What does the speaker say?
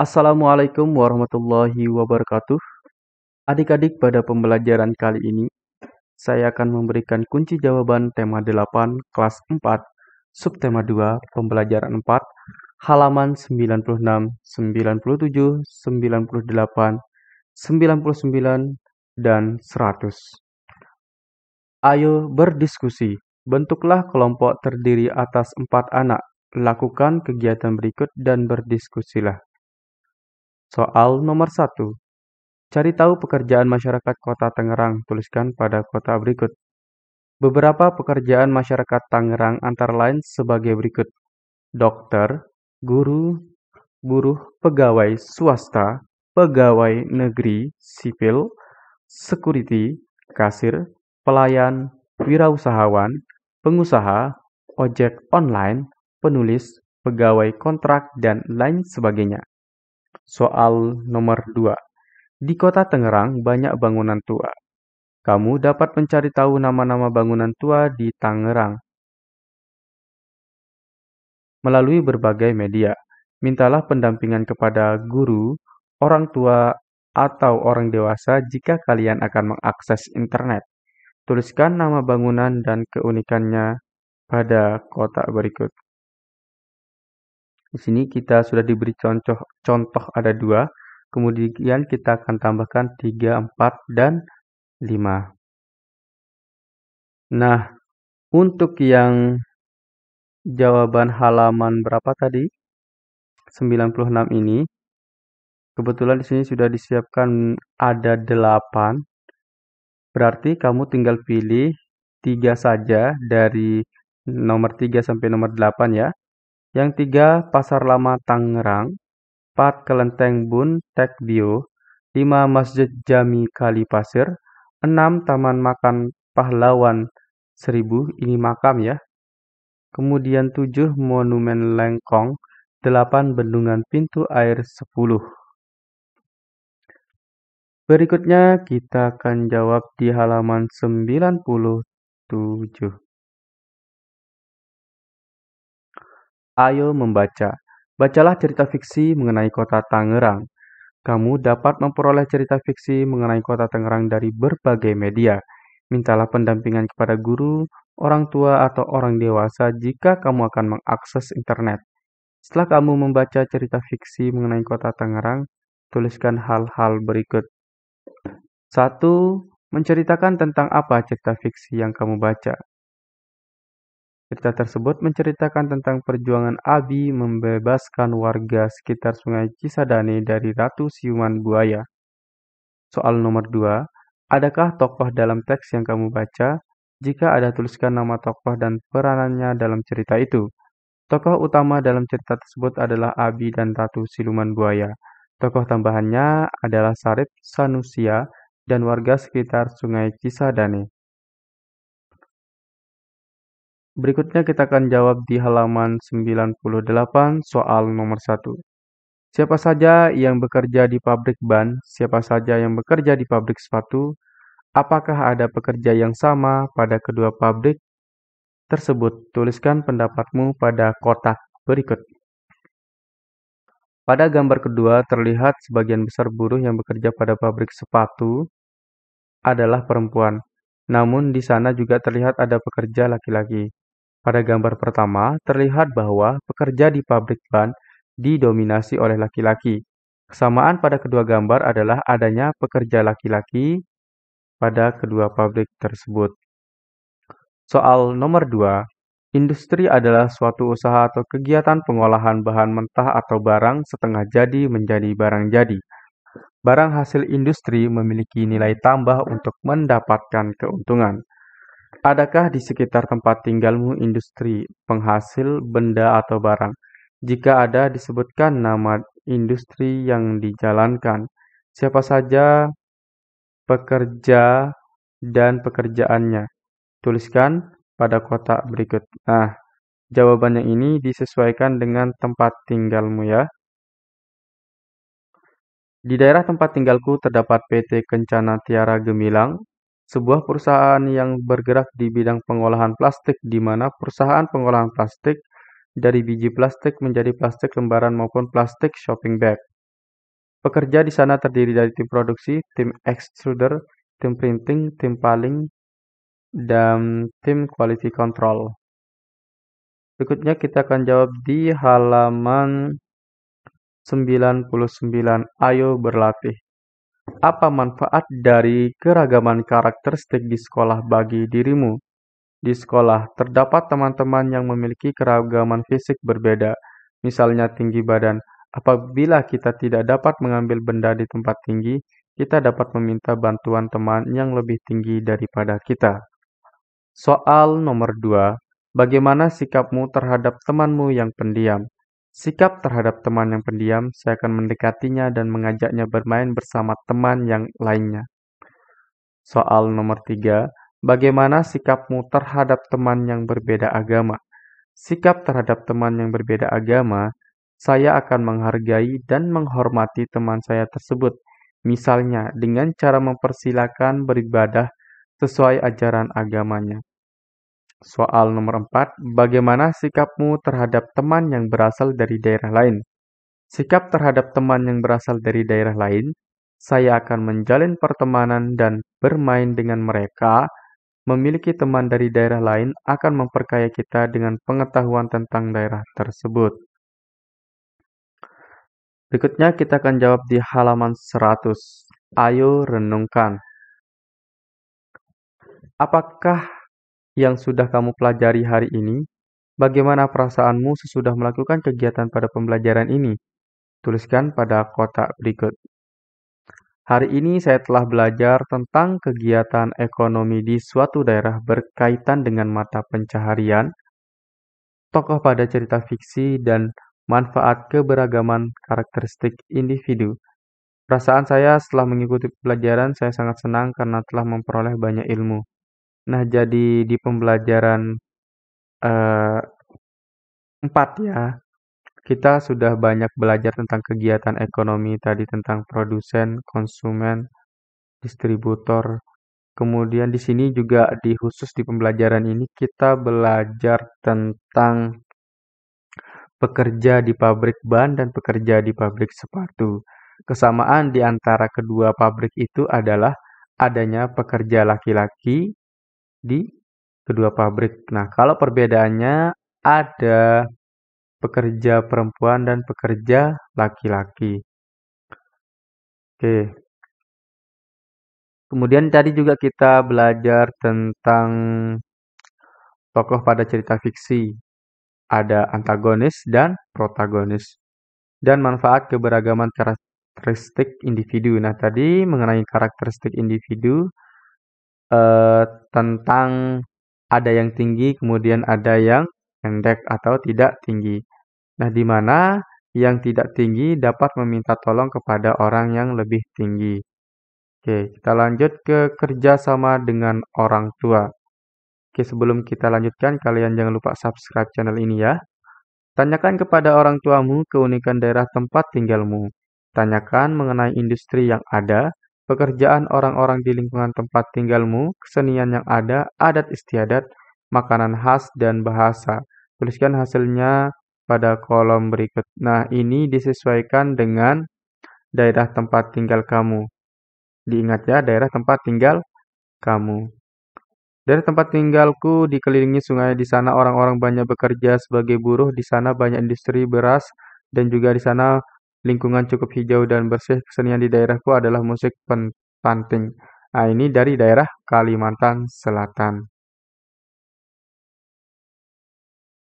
Assalamualaikum warahmatullahi wabarakatuh. Adik-adik, pada pembelajaran kali ini, saya akan memberikan kunci jawaban tema 8, kelas 4, subtema 2, pembelajaran 4, halaman 96, 97, 98, 99, dan 100. Ayo berdiskusi. Bentuklah kelompok terdiri atas 4 anak. Lakukan kegiatan berikut dan berdiskusilah. Soal nomor 1. Cari tahu pekerjaan masyarakat Kota Tangerang. Tuliskan pada kota berikut. Beberapa pekerjaan masyarakat Tangerang antara lain sebagai berikut: dokter, guru, buruh, pegawai swasta, pegawai negeri sipil, security, kasir, pelayan, wirausahawan, pengusaha, ojek online, penulis, pegawai kontrak, dan lain sebagainya. Soal nomor 2. Di Kota Tangerang banyak bangunan tua. Kamu dapat mencari tahu nama-nama bangunan tua di Tangerang melalui berbagai media. Mintalah pendampingan kepada guru, orang tua, atau orang dewasa jika kalian akan mengakses internet. Tuliskan nama bangunan dan keunikannya pada kotak berikut. Di sini kita sudah diberi contoh ada 2. Kemudian kita akan tambahkan 3, 4, dan 5. Nah, untuk yang jawaban halaman berapa tadi? 96 ini. Kebetulan di sini sudah disiapkan ada 8. Berarti kamu tinggal pilih 3 saja dari nomor 3 sampai nomor 8 ya. Yang 3 Pasar Lama Tangerang, 4 Kelenteng Bun Tek Bio, 5 Masjid Jami Kali Pasir, 6 Taman Makan Pahlawan 1000, ini makam ya. Kemudian 7 Monumen Lengkong, 8 Bendungan Pintu Air 10. Berikutnya kita akan jawab di halaman 97. Ayo membaca. Bacalah cerita fiksi mengenai Kota Tangerang. Kamu dapat memperoleh cerita fiksi mengenai Kota Tangerang dari berbagai media. Mintalah pendampingan kepada guru, orang tua, atau orang dewasa jika kamu akan mengakses internet. Setelah kamu membaca cerita fiksi mengenai Kota Tangerang, tuliskan hal-hal berikut. 1. Menceritakan tentang apa cerita fiksi yang kamu baca. Cerita tersebut menceritakan tentang perjuangan Abi membebaskan warga sekitar Sungai Cisadane dari ratu siluman buaya. Soal nomor 2. Adakah tokoh dalam teks yang kamu baca? Jika ada, tuliskan nama tokoh dan peranannya dalam cerita itu. Tokoh utama dalam cerita tersebut adalah Abi dan Ratu Siluman Buaya. Tokoh tambahannya adalah Sarip, Sanusia, dan warga sekitar Sungai Cisadane. Berikutnya kita akan jawab di halaman 98 soal nomor 1. Siapa saja yang bekerja di pabrik ban? Siapa saja yang bekerja di pabrik sepatu? Apakah ada pekerja yang sama pada kedua pabrik tersebut? Tuliskan pendapatmu pada kotak berikut. Pada gambar kedua terlihat sebagian besar buruh yang bekerja pada pabrik sepatu adalah perempuan. Namun di sana juga terlihat ada pekerja laki-laki. Pada gambar pertama terlihat bahwa pekerja di pabrik ban didominasi oleh laki-laki. Kesamaan pada kedua gambar adalah adanya pekerja laki-laki pada kedua pabrik tersebut. Soal nomor 2. Industri adalah suatu usaha atau kegiatan pengolahan bahan mentah atau barang setengah jadi menjadi barang jadi. Barang hasil industri memiliki nilai tambah untuk mendapatkan keuntungan. Adakah di sekitar tempat tinggalmu industri penghasil benda atau barang? Jika ada, disebutkan nama industri yang dijalankan, siapa saja pekerja, dan pekerjaannya. Tuliskan pada kotak berikut. Nah, jawabannya ini disesuaikan dengan tempat tinggalmu ya. Di daerah tempat tinggalku terdapat PT Kencana Tiara Gemilang, sebuah perusahaan yang bergerak di bidang pengolahan plastik di mana perusahaan pengolahan plastik dari biji plastik menjadi plastik lembaran maupun plastik shopping bag. Pekerja di sana terdiri dari tim produksi, tim extruder, tim printing, tim paling, dan tim quality control. Berikutnya kita akan jawab di halaman 99. Ayo berlatih. Apa manfaat dari keragaman karakteristik di sekolah bagi dirimu? Di sekolah, terdapat teman-teman yang memiliki keragaman fisik berbeda, misalnya tinggi badan. Apabila kita tidak dapat mengambil benda di tempat tinggi, kita dapat meminta bantuan teman yang lebih tinggi daripada kita. Soal nomor 2. Bagaimana sikapmu terhadap temanmu yang pendiam? Sikap terhadap teman yang pendiam, saya akan mendekatinya dan mengajaknya bermain bersama teman yang lainnya. Soal nomor 3. Bagaimana sikapmu terhadap teman yang berbeda agama? Sikap terhadap teman yang berbeda agama, saya akan menghargai dan menghormati teman saya tersebut. Misalnya, dengan cara mempersilakan beribadah sesuai ajaran agamanya. Soal nomor 4. Bagaimana sikapmu terhadap teman yang berasal dari daerah lain? Sikap terhadap teman yang berasal dari daerah lain, saya akan menjalin pertemanan dan bermain dengan mereka. Memiliki teman dari daerah lain akan memperkaya kita dengan pengetahuan tentang daerah tersebut. Berikutnya kita akan jawab di halaman 100. Ayo renungkan. Apakah yang sudah kamu pelajari hari ini? Bagaimana perasaanmu sesudah melakukan kegiatan pada pembelajaran ini? Tuliskan pada kotak berikut. Hari ini saya telah belajar tentang kegiatan ekonomi di suatu daerah berkaitan dengan mata pencaharian, tokoh pada cerita fiksi, dan manfaat keberagaman karakteristik individu. Perasaan saya setelah mengikuti pelajaran, saya sangat senang karena telah memperoleh banyak ilmu. Nah, jadi di pembelajaran 4 ya, kita sudah banyak belajar tentang kegiatan ekonomi tadi, tentang produsen, konsumen, distributor. Kemudian di sini juga di khusus di pembelajaran ini kita belajar tentang pekerja di pabrik ban dan pekerja di pabrik sepatu. Kesamaan di antara kedua pabrik itu adalah adanya pekerja laki-laki di kedua pabrik. Nah, kalau perbedaannya ada pekerja perempuan dan pekerja laki-laki. Oke. Kemudian tadi juga kita belajar tentang tokoh pada cerita fiksi. Ada antagonis dan protagonis. Dan manfaat keberagaman karakteristik individu. Nah, tadi mengenai karakteristik individu tentang ada yang tinggi, kemudian ada yang pendek atau tidak tinggi. Nah, di mana yang tidak tinggi dapat meminta tolong kepada orang yang lebih tinggi. Oke, kita lanjut ke kerjasama dengan orang tua. Oke, sebelum kita lanjutkan, kalian jangan lupa subscribe channel ini ya. Tanyakan kepada orang tuamu keunikan daerah tempat tinggalmu. Tanyakan mengenai industri yang ada, pekerjaan orang-orang di lingkungan tempat tinggalmu, kesenian yang ada, adat istiadat, makanan khas, dan bahasa. Tuliskan hasilnya pada kolom berikut. Nah, ini disesuaikan dengan daerah tempat tinggal kamu. Diingat ya, daerah tempat tinggal kamu. Dari tempat tinggalku dikelilingi sungai. Di sana orang-orang banyak bekerja sebagai buruh. Di sana banyak industri beras dan juga di sana lingkungan cukup hijau dan bersih. Kesenian di daerahku adalah musik pentanting. Nah, ini dari daerah Kalimantan Selatan.